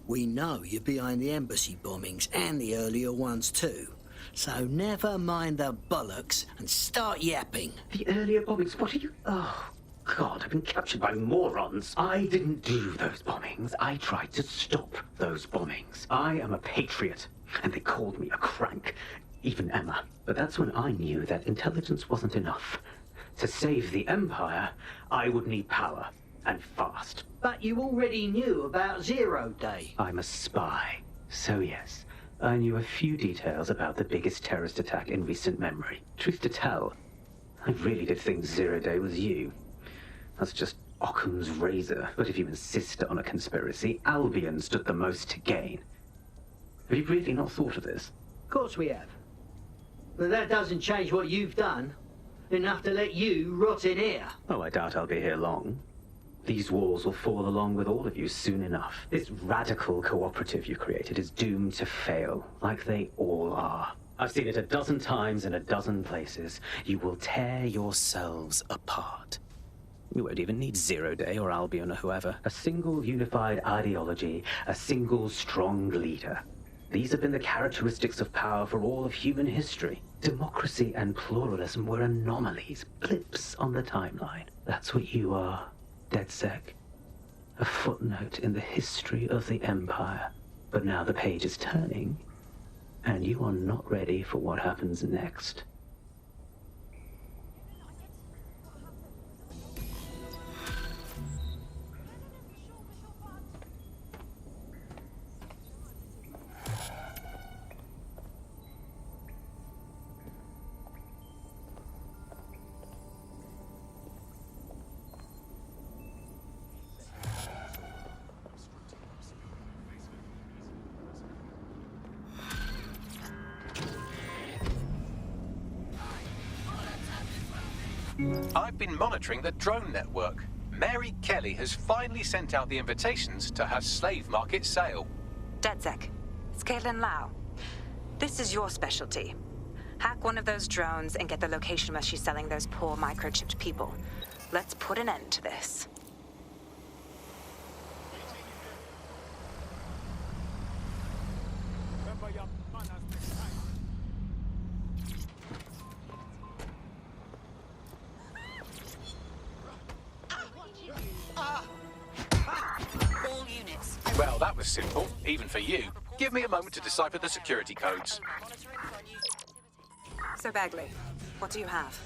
We know you're behind the embassy bombings and the earlier ones too. So never mind the bollocks and start yapping. The earlier bombings? What are you... Oh, God, I've been captured by morons. I didn't do those bombings. I tried to stop those bombings. I am a patriot, and they called me a crank. Even Emma. But that's when I knew that intelligence wasn't enough. To save the Empire, I would need power, and fast. But you already knew about Zero Day. I'm a spy, so yes. I knew a few details about the biggest terrorist attack in recent memory. Truth to tell, I really did think Zero Day was you. That's just Occam's razor. But if you insist on a conspiracy, Albion stood the most to gain. Have you really not thought of this? Of course we have. But that doesn't change what you've done. Enough to let you rot in here. Oh, I doubt I'll be here long. These walls will fall along with all of you soon enough. This radical cooperative you created is doomed to fail, like they all are. I've seen it a dozen times in a dozen places. You will tear yourselves apart. You won't even need Zero Day or Albion or whoever. A single unified ideology, a single strong leader. These have been the characteristics of power for all of human history. Democracy and pluralism were anomalies, blips on the timeline. That's what you are. DedSec. A footnote in the history of the Empire. But now the page is turning, and you are not ready for what happens next. I've been monitoring the drone network. Mary Kelley has finally sent out the invitations to her slave market sale. DedSec, it's Caitlin Lau. This is your specialty. Hack one of those drones and get the location where she's selling those poor microchipped people. Let's put an end to this. Well, that was simple, even for you. Give me a moment to decipher the security codes. So Bagley, what do you have?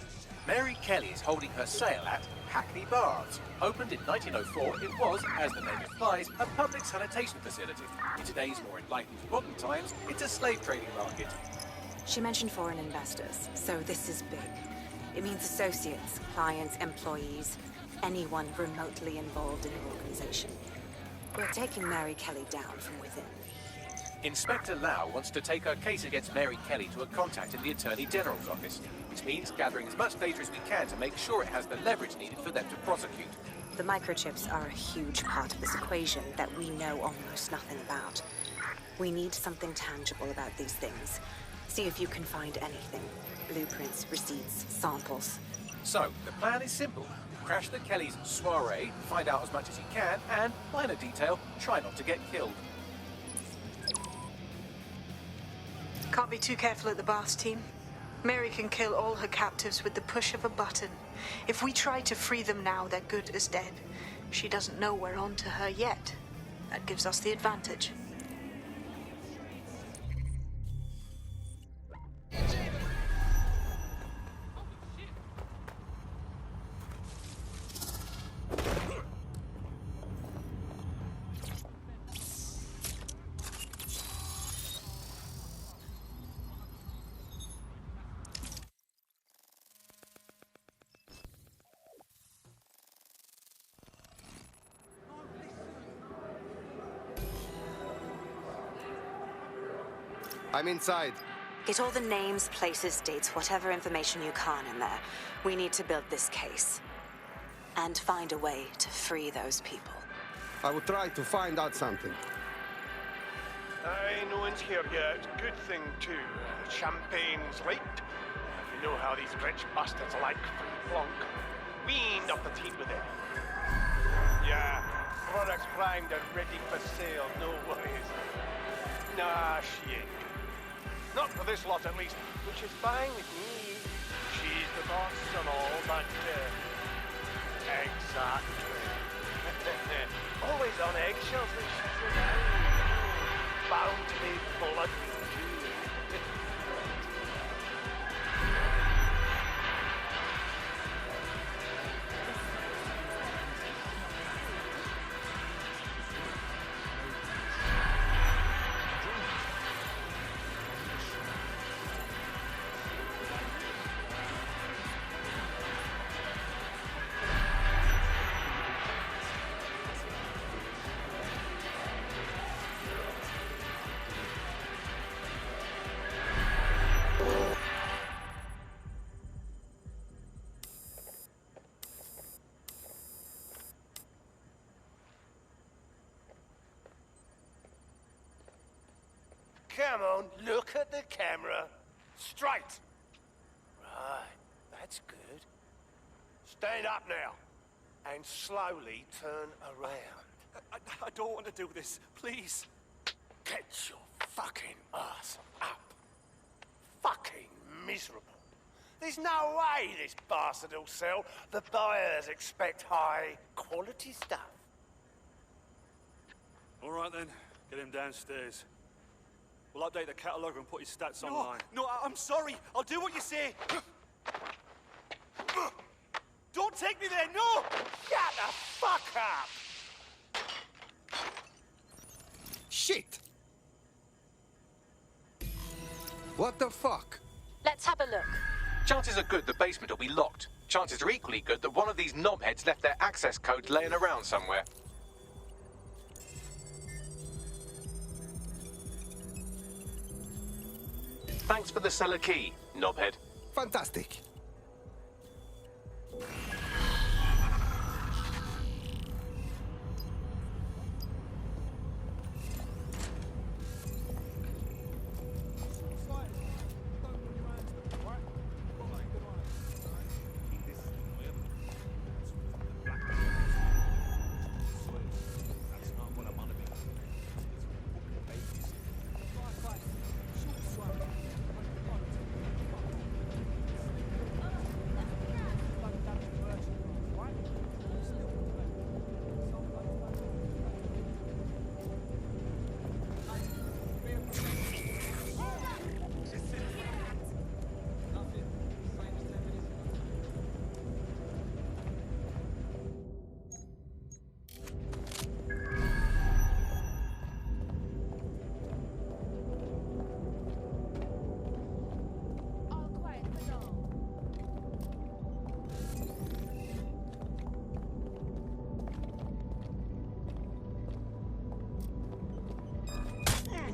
Mary Kelley is holding her sale at Hackney Bars. Opened in 1904, it was, as the name implies, a public sanitation facility. In today's more enlightened modern times, it's a slave trading market. She mentioned foreign investors, so this is big. It means associates, clients, employees, anyone remotely involved in the organization. We're taking Mary Kelley down from within. Inspector Lau wants to take her case against Mary Kelley to a contact in the Attorney General's office, which means gathering as much data as we can to make sure it has the leverage needed for them to prosecute. The microchips are a huge part of this equation that we know almost nothing about. We need something tangible about these things. See if you can find anything. Blueprints, receipts, samples. So, the plan is simple. Crash the Kellys' soiree, find out as much as you can, and, minor detail, try not to get killed. Can't be too careful at the Baths team. Mary can kill all her captives with the push of a button. If we try to free them now, they're good as dead. She doesn't know we're on to her yet. That gives us the advantage. I'm inside. Get all the names, places, dates, whatever information you can in there. We need to build this case. And find a way to free those people. I will try to find out something. Aye, no one's here yet. Good thing, too. Champagne's light. You know how these rich bastards like free plonk. We ain't up the teeth with it. Yeah, products primed and ready for sale, no worries. Nah, she ain't. Not for this lot, at least, which is fine with me. She's the boss and all, but, exactly. Always on eggshells when she's around. Bound to be bloody too. Come on, look at the camera. Straight. Right, that's good. Stand up now, and slowly turn around. I don't want to do this, please. Get your fucking ass up. Fucking miserable. There's no way this bastard will sell. The buyers expect high quality stuff. All right then, get him downstairs. We'll update the catalogue and put his stats online. No, I'm sorry. I'll do what you say. Don't take me there, no! Shut the fuck up! Shit! What the fuck? Let's have a look. Chances are good the basement will be locked. Chances are equally good that one of these knobheads left their access codes laying around somewhere. Thanks for the cellar key, knobhead. Fantastic.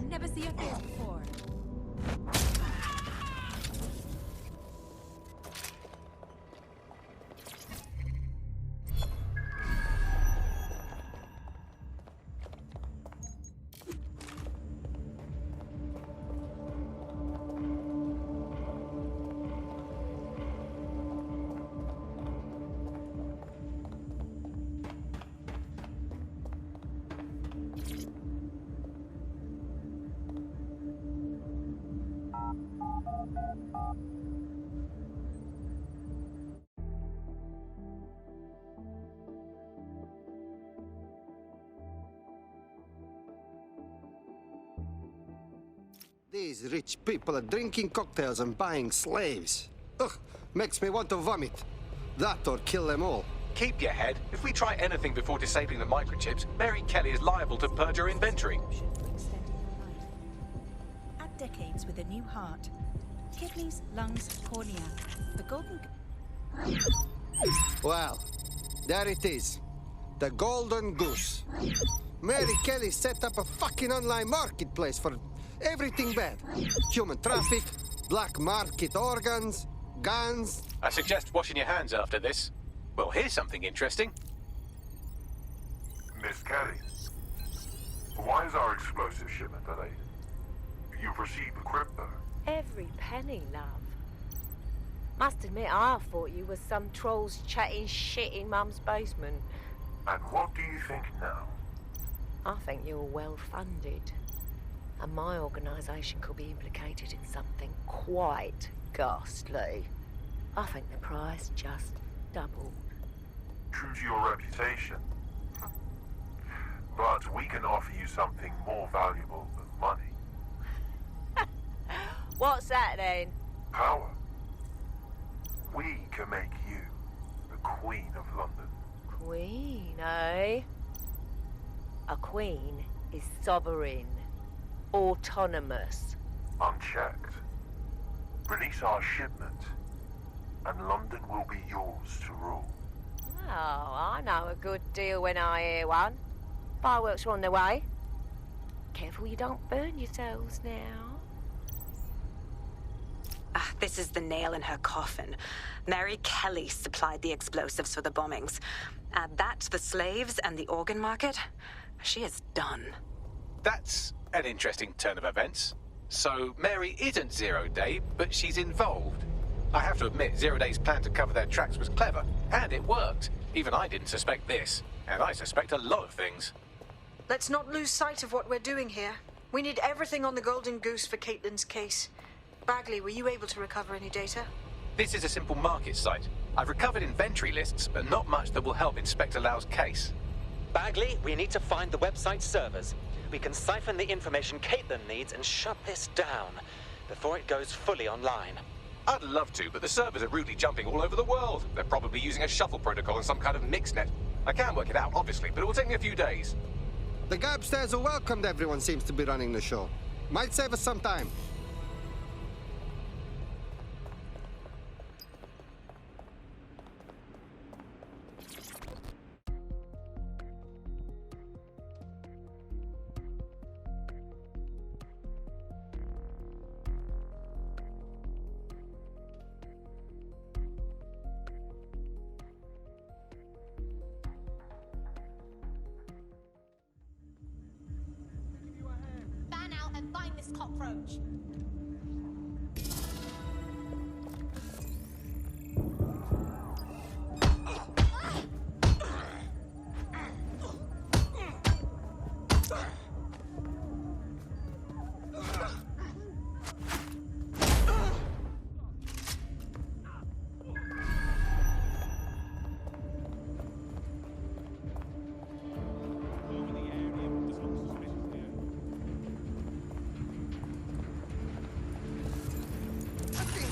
Never see your face before. These rich people are drinking cocktails and buying slaves. Ugh, makes me want to vomit. That or kill them all. Keep your head. If we try anything before disabling the microchips, Mary Kelley is liable to purge her inventory. Add decades with a new heart. Kidneys, lungs, cornea. The golden... Well, there it is. The Golden Goose. Mary Kelley set up a fucking online marketplace for everything bad. Human traffic, black market organs, guns. I suggest washing your hands after this. Well, here's something interesting. Miss Kelley, why is our explosive shipment delayed? You've received the crypto. Every penny, love. Must admit, I thought you was some trolls chatting shit in Mum's basement. And what do you think now? I think you're well funded. And my organisation could be implicated in something quite ghastly. I think the price just doubled. True to your reputation. But we can offer you something more valuable than money. What's that then? Power. We can make you the Queen of London. Queen, eh? A queen is sovereign, autonomous. Unchecked. Release our shipment, and London will be yours to rule. Oh, I know a good deal when I hear one. Fireworks are on their way. Careful you don't burn yourselves now. This is the nail in her coffin. Mary Kelley supplied the explosives for the bombings. Add that to the slaves and the organ market, she is done. That's an interesting turn of events. So Mary isn't Zero Day, but she's involved. I have to admit, Zero Day's plan to cover their tracks was clever, and it worked. Even I didn't suspect this, and I suspect a lot of things. Let's not lose sight of what we're doing here. We need everything on the Golden Goose for Caitlin's case. Bagley, were you able to recover any data? This is a simple market site. I've recovered inventory lists, but not much that will help Inspector Lau's case. Bagley, we need to find the website servers. We can siphon the information Caitlin needs and shut this down before it goes fully online. I'd love to, but the servers are rudely jumping all over the world. They're probably using a shuffle protocol and some kind of mixnet. I can work it out, obviously, but it will take me a few days. The guy upstairs who welcomed everyone seems to be running the show. Might save us some time. Fan out and find this cockroach.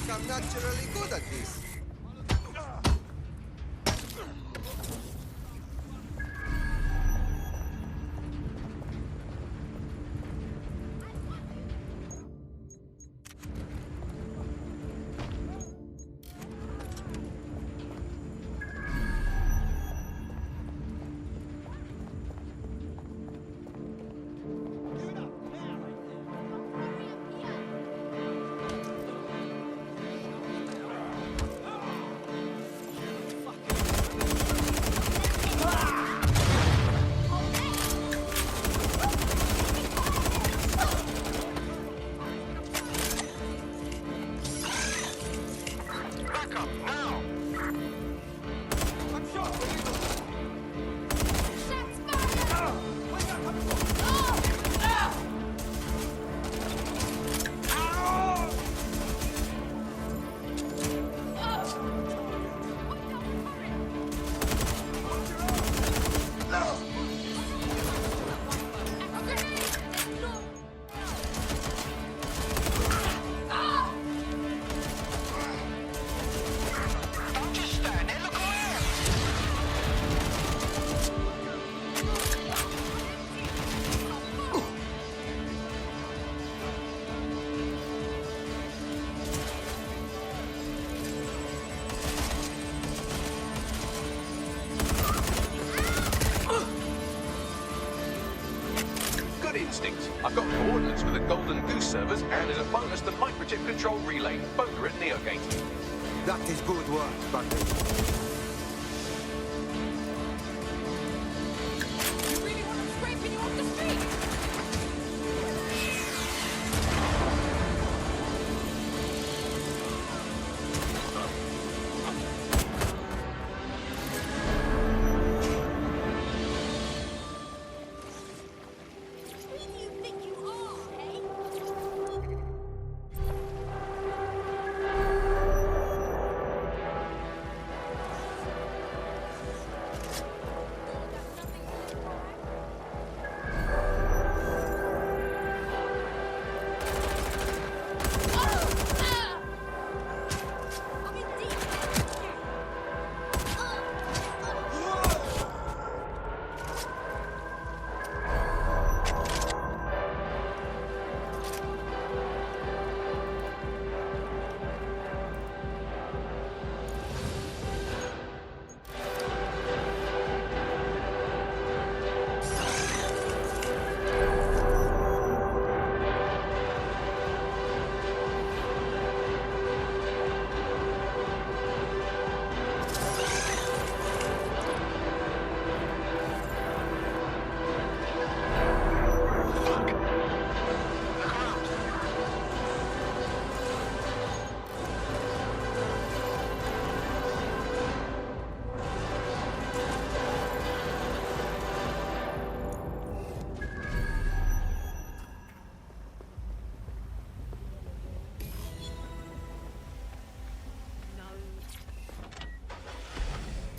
I'm naturally good at this. Instinct. I've got coordinates for the Golden Goose servers, and as a bonus, the microchip control relay. Both are at Neogate. That is good work, Bagley. You really want them scraping you off the street?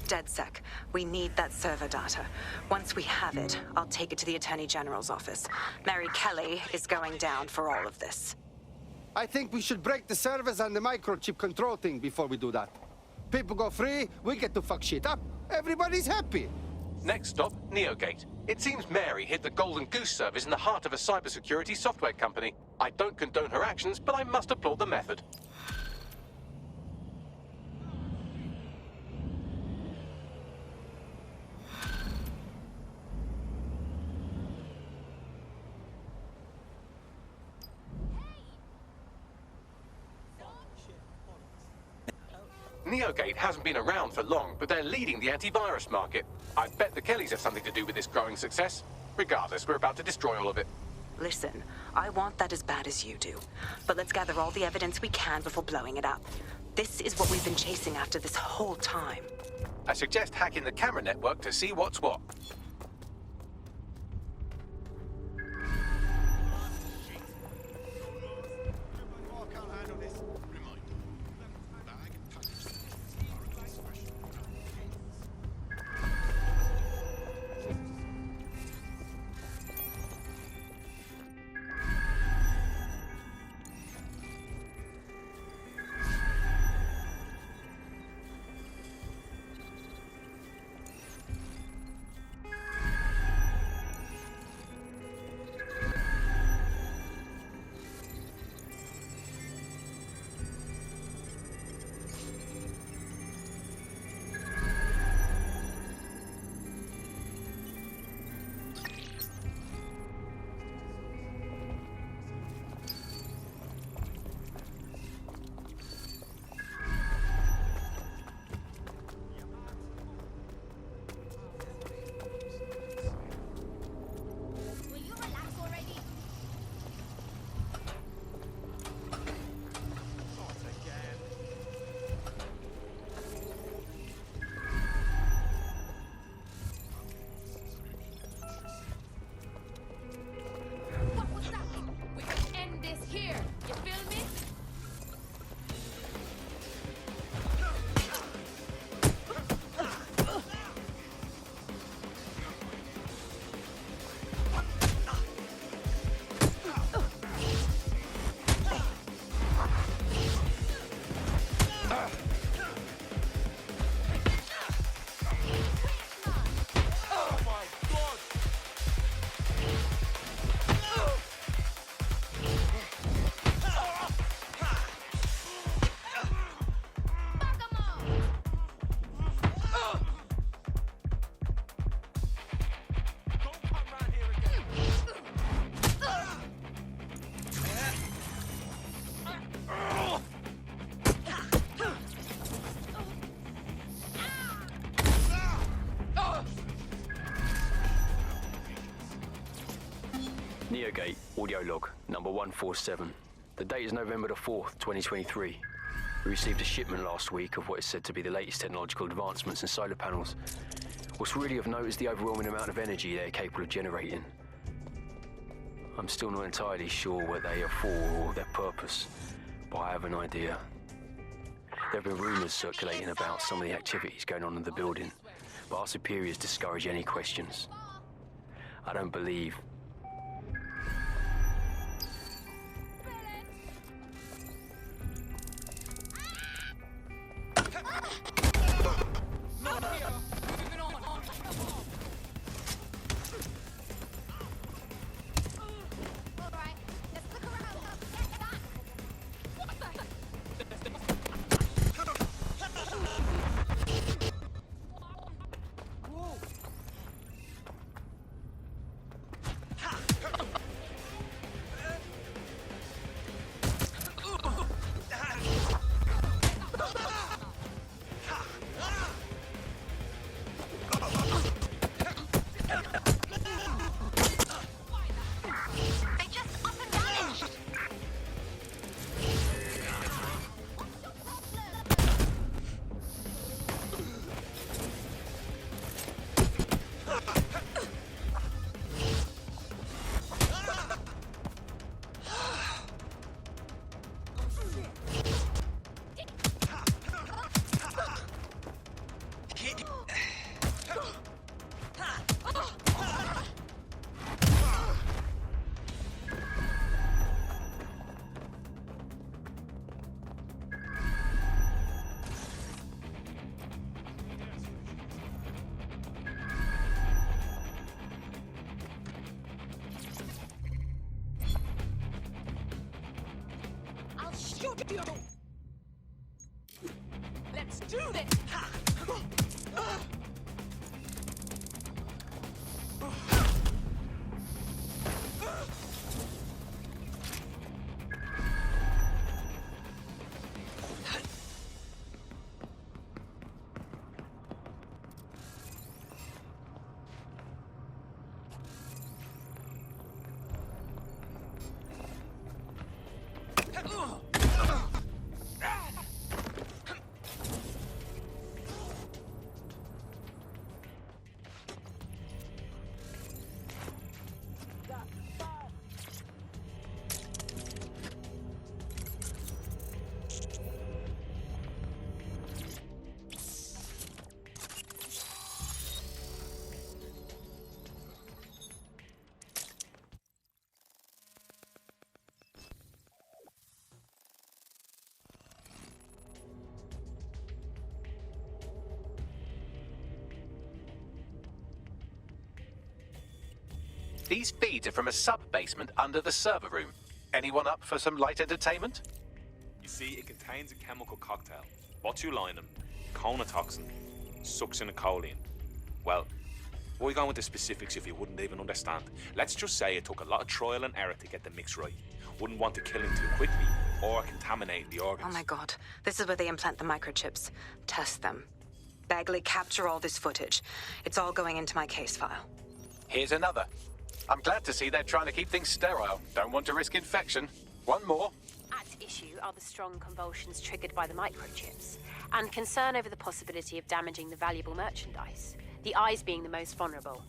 DedSec. We need that server data. Once we have it, I'll take it to the Attorney General's office. Mary Kelley is going down for all of this. I think we should break the servers and the microchip control thing before we do that. People go free, we get to fuck shit up. Everybody's happy. Next stop, Neogate. It seems Mary hid the Golden Goose service in the heart of a cybersecurity software company. I don't condone her actions, but I must applaud the method. Neogate hasn't been around for long, but they're leading the antivirus market. I bet the Kelleys have something to do with this growing success. Regardless, we're about to destroy all of it. Listen, I want that as bad as you do. But let's gather all the evidence we can before blowing it up. This is what we've been chasing after this whole time. I suggest hacking the camera network to see what's what. Neogate, audio log, number 147. The date is November the 4th, 2023. We received a shipment last week of what is said to be the latest technological advancements in solar panels. What's really of note is the overwhelming amount of energy they are capable of generating. I'm still not entirely sure what they are for or their purpose, but I have an idea. There have been rumors circulating about some of the activities going on in the building, but our superiors discourage any questions. I don't believe Let's do this! These feeds are from a sub-basement under the server room. Anyone up for some light entertainment? You see, it contains a chemical cocktail. Botulinum, conotoxin, succinylcholine. Well, why go into specifics if you wouldn't even understand? Let's just say it took a lot of trial and error to get the mix right. Wouldn't want to kill him too quickly or contaminate the organs. Oh my god. This is where they implant the microchips. Test them. Bagley, capture all this footage. It's all going into my case file. Here's another. I'm glad to see they're trying to keep things sterile. Don't want to risk infection. One more. At issue are the strong convulsions triggered by the microchips, and concern over the possibility of damaging the valuable merchandise, the eyes being the most vulnerable.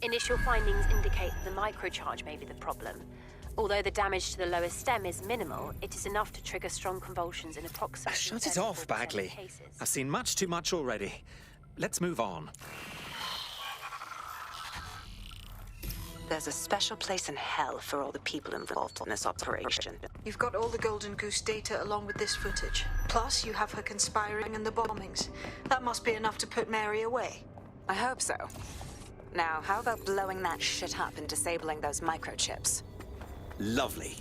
Initial findings indicate that the microcharge may be the problem. Although the damage to the lower stem is minimal, it is enough to trigger strong convulsions in approximately Shut it off, 34% Bagley. of cases. I've seen much too much already. Let's move on. There's a special place in hell for all the people involved in this operation. You've got all the Golden Goose data along with this footage. Plus, you have her conspiring and the bombings. That must be enough to put Mary away. I hope so. Now, how about blowing that shit up and disabling those microchips? Lovely.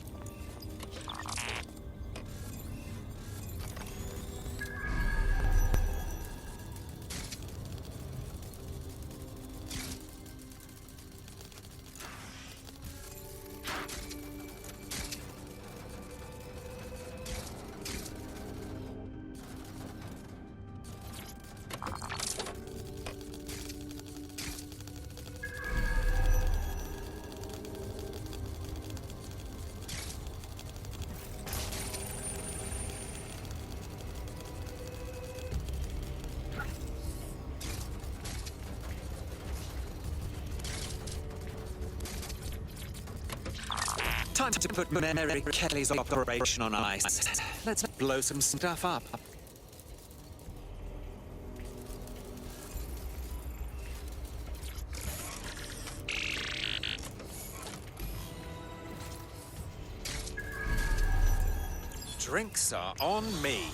Time to put Mary Kelley's operation on ice. Let's blow some stuff up. Drinks are on me.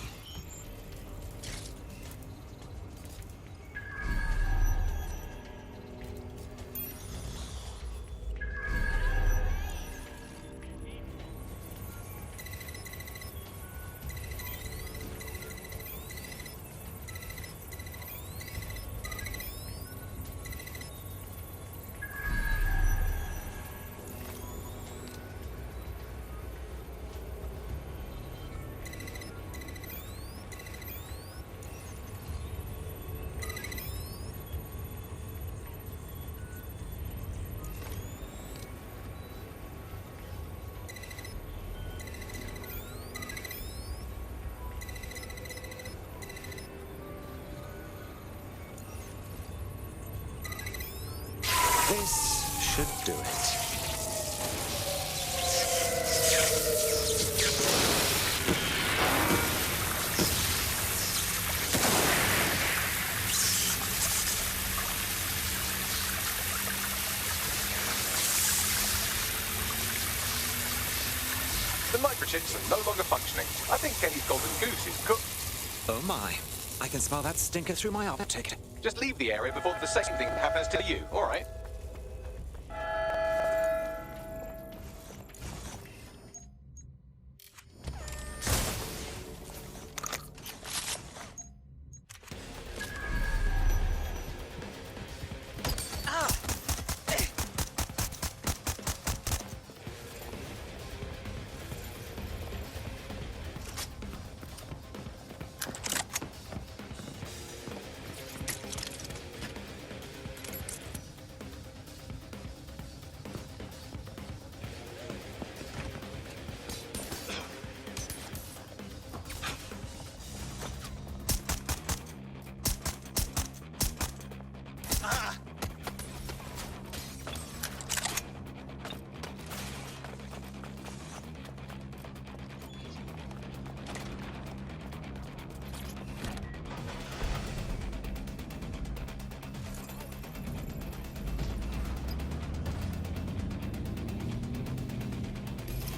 This should do it. The microchips are no longer functioning. I think Kenny's Golden Goose is cooked. Oh my. I can smell that stinker through my optic. Just leave the area before the same thing happens to you, all right?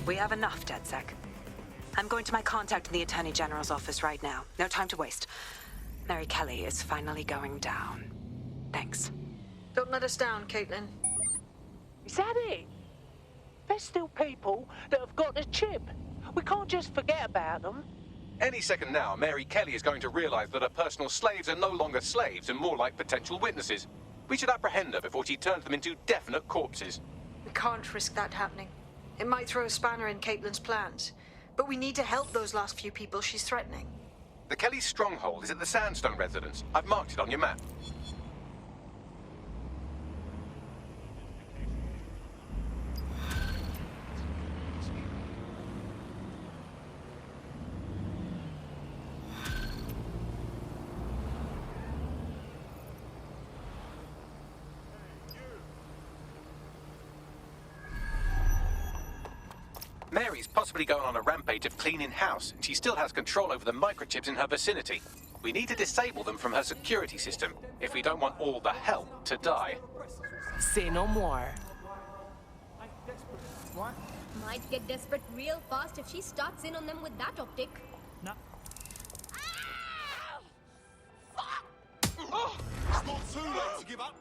We have enough, DedSec. I'm going to my contact in the Attorney General's office right now. No time to waste. Mary Kelley is finally going down. Thanks. Don't let us down, Caitlin. Is that it? There's still people that have got a chip. We can't just forget about them. Any second now, Mary Kelley is going to realize that her personal slaves are no longer slaves and more like potential witnesses. We should apprehend her before she turns them into definite corpses. We can't risk that happening. It might throw a spanner in Caitlin's plans. But we need to help those last few people she's threatening. The Kelley stronghold is at the Sandstone residence. I've marked it on your map. Mary's possibly going on a rampage of cleaning house, and she still has control over the microchips in her vicinity. We need to disable them from her security system, if we don't want all the help to die. Say no more. What? Might get desperate real fast if she starts in on them with that optic. No. Oh, it's not too late to give up.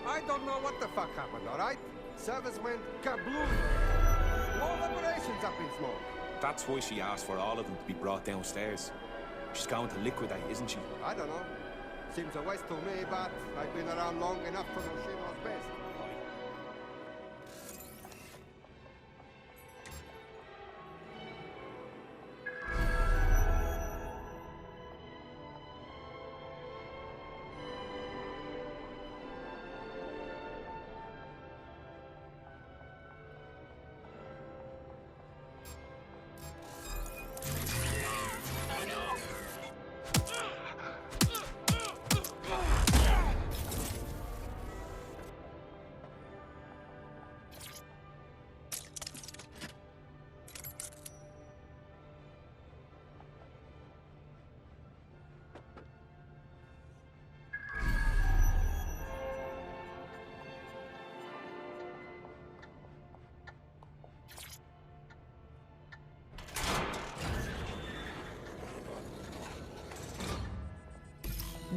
I don't know what the fuck happened, alright? Service went kablooey. Whole operations up in smoke. That's why she asked for all of them to be brought downstairs. She's going to liquidate, isn't she? I don't know. Seems a waste to me, but I've been around long enough to know she knows best.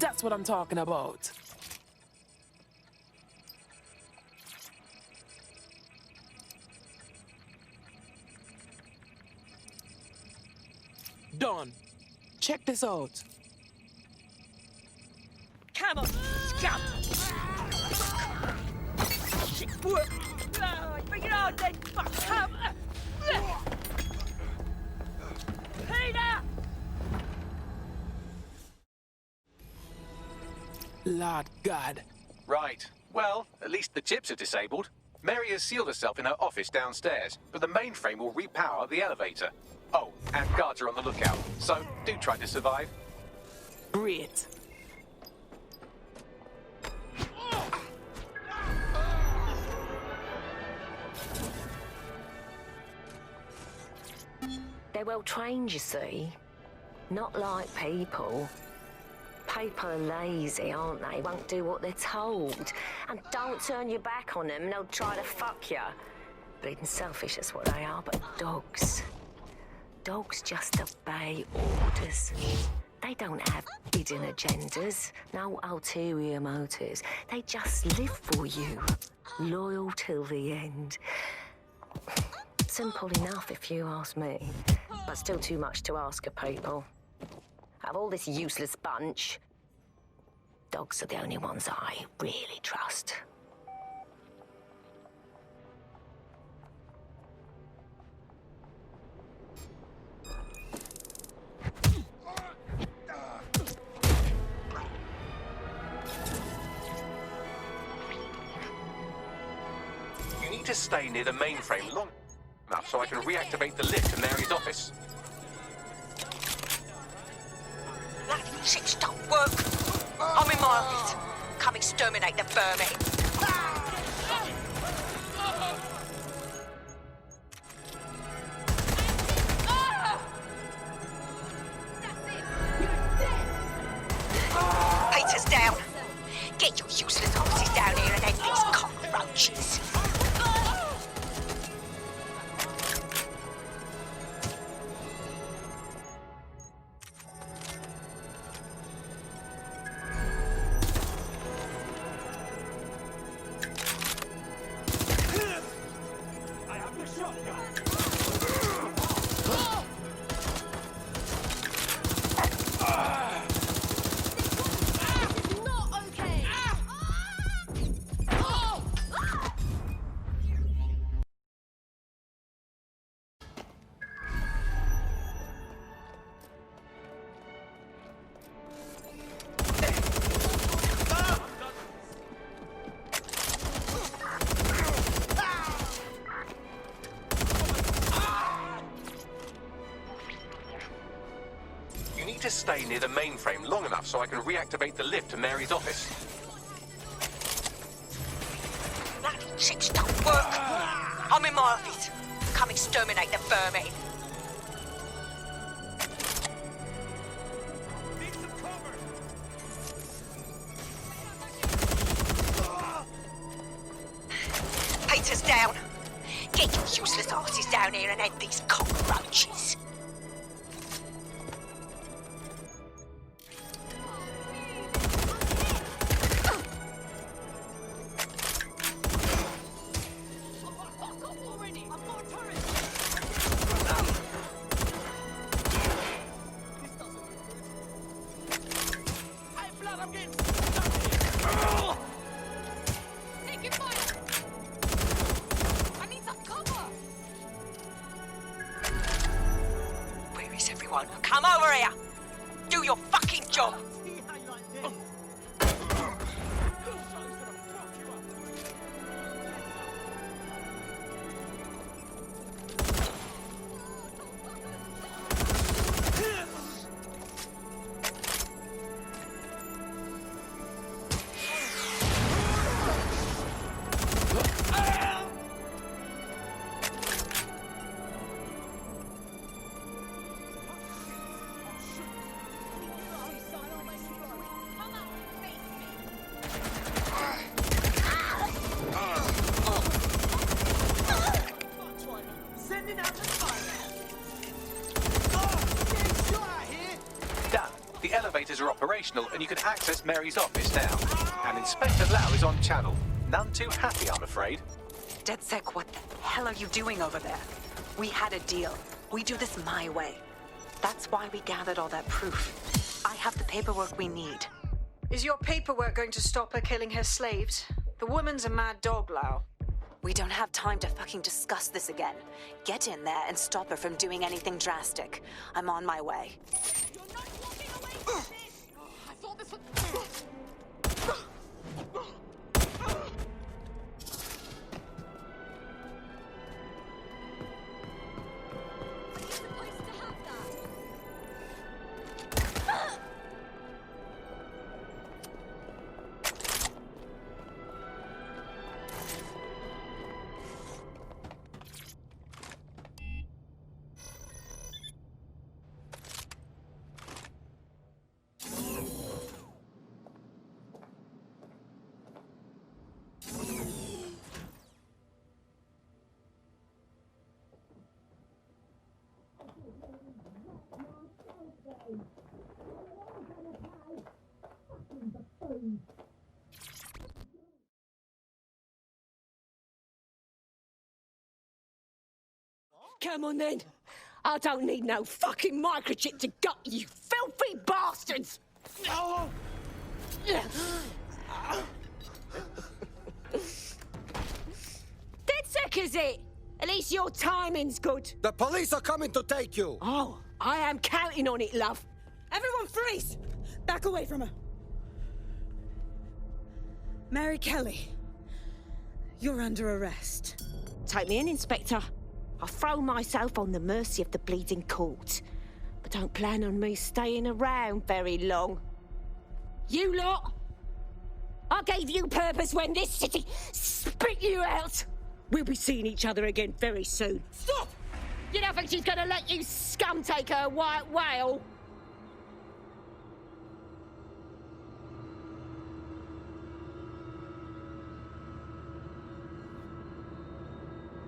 That's what I'm talking about. Done. Check this out. Come on, scum! Bring it on then, fuck! Come! Peter! Lord God. Right. Well, at least the chips are disabled. Mary has sealed herself in her office downstairs, but the mainframe will repower the elevator. Oh, and guards are on the lookout, so do try to survive. Great. They're well trained, you see. Not like people. People are lazy, aren't they? Won't do what they're told. And don't turn your back on them, they'll try to fuck you. Bleeding selfish, that's what they are, but dogs. Dogs just obey orders. They don't have hidden agendas, no ulterior motives. They just live for you, loyal till the end. Simple enough, if you ask me, but still too much to ask of people. Out of all this useless bunch, dogs are the only ones I really trust. to stay near the mainframe long enough so I can reactivate the lift to Mary's office. Bloody chips don't work. I'm in my office. Come exterminate the vermin. Peter's down. Get your useless horses down here and end these cockroaches. To stay near the mainframe long enough so I can reactivate the lift to Mary's office. Bloody chips don't work. I'm in my office. Come exterminate the vermin. Peter's down. Get your useless asses down here and end these cockroaches. Come over here! Do your fucking job! The elevators are operational and you can access Mary's office now. And Inspector Lau is on channel. None too happy, I'm afraid. DedSec, what the hell are you doing over there? We had a deal. We do this my way. That's why we gathered all that proof. I have the paperwork we need. Is your paperwork going to stop her killing her slaves? The woman's a mad dog, Lau. We don't have time to fucking discuss this again. Get in there and stop her from doing anything drastic. I'm on my way. Come on then. I don't need no fucking microchip to gut you filthy bastards! Oh. DedSec, is it? At least your timing's good. The police are coming to take you! Oh, I am counting on it, love. Everyone freeze! Back away from her. Mary Kelley, you're under arrest. Take me in, Inspector. I'll throw myself on the mercy of the bleeding court. But don't plan on me staying around very long. You lot! I gave you purpose when this city spit you out! We'll be seeing each other again very soon. Stop! You don't think she's gonna let you scum take her white whale?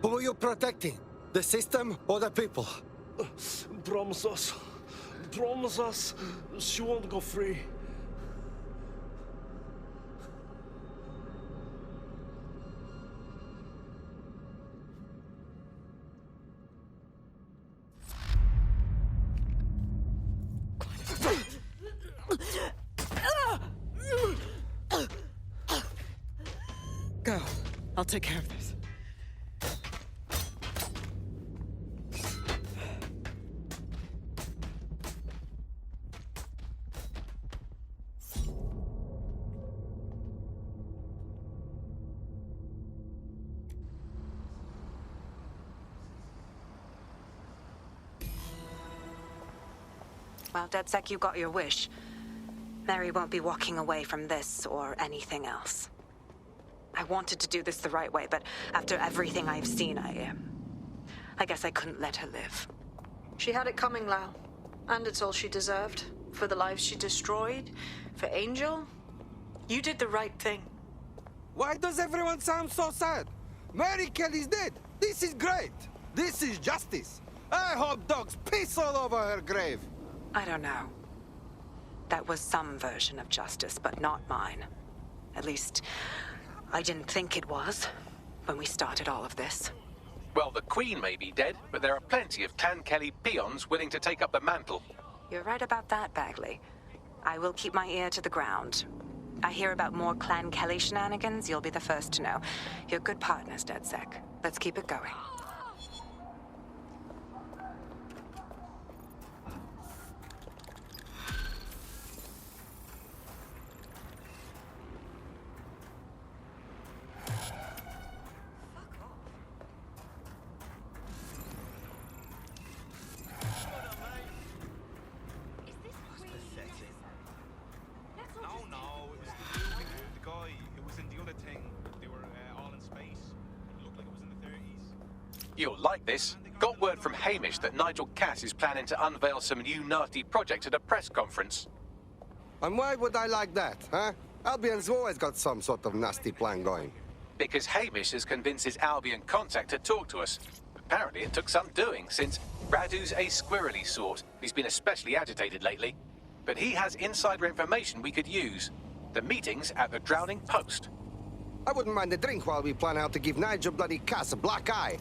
Who are you protecting? The system or the people? Promise us. Promise us she won't go free. Go. I'll take care of this. Well, DedSec, you got your wish. Mary won't be walking away from this or anything else. I wanted to do this the right way, but after everything I've seen, I guess I couldn't let her live. She had it coming, Lau. And it's all she deserved. For the lives she destroyed, for Angel. You did the right thing. Why does everyone sound so sad? Mary Kelley's dead. This is great. This is justice. I hope dogs piss all over her grave. I don't know. That was some version of justice, but not mine. At least, I didn't think it was when we started all of this. Well, the Queen may be dead, but there are plenty of Clan Kelley peons willing to take up the mantle. You're right about that, Bagley. I will keep my ear to the ground. I hear about more Clan Kelley shenanigans, you'll be the first to know. You're good partners, DedSec. Let's keep it going. You'll like this. Got word from Hamish that Nigel Cass is planning to unveil some new nasty project at a press conference. And why would I like that, huh? Albion's always got some sort of nasty plan going. Because Hamish has convinced his Albion contact to talk to us. Apparently it took some doing, since Radu's a squirrely sort. He's been especially agitated lately. But he has insider information we could use. The meeting's at the Drowning Post. I wouldn't mind a drink while we plan how to give Nigel bloody Cass a black eye.